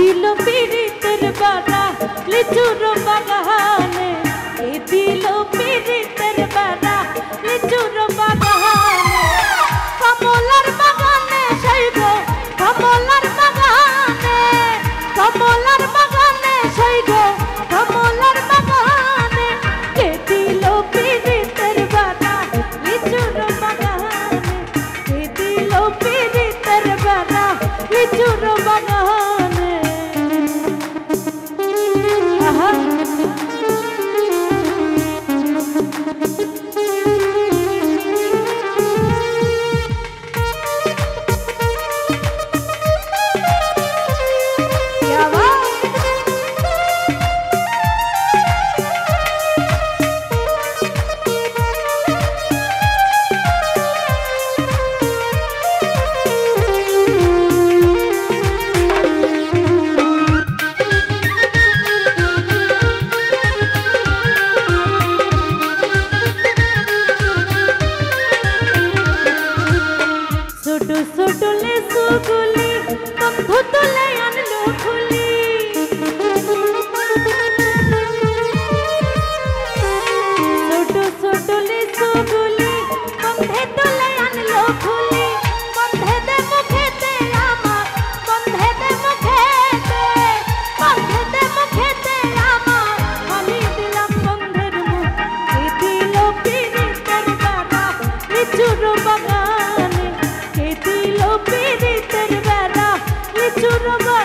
দিল পীড়িতের বাড়া লিচুর বাগানে, কে দিল পীড়িতের বাড়া লিচুর বাগানে, কমলার বাগানে সইব কমলার বাগানে, কমলার বাগানে সইব কমলার বাগানে, কে দিল পীড়িতের বাড়া লিচুর বাগানে, কে দিল পীড়িতের বাড়া লিচুর বাগানে। আহা সুটলে সুগুলি বন্ধু তুলে আনলো খুলি, সুটলে সুগুলি বন্ধে তুলে আনলো খুলি, বন্ধে দে মুখেতে আমার, বন্ধে দে মুখেতে, বন্ধে দে মুখেতে আমার, আমি দিলাম বন্ধের মুখ, কে দিল পীড়িতের বাড়া লিচুর বাগানে, কে দিল পীড়িতের বেড়া লিচুর বাগানে।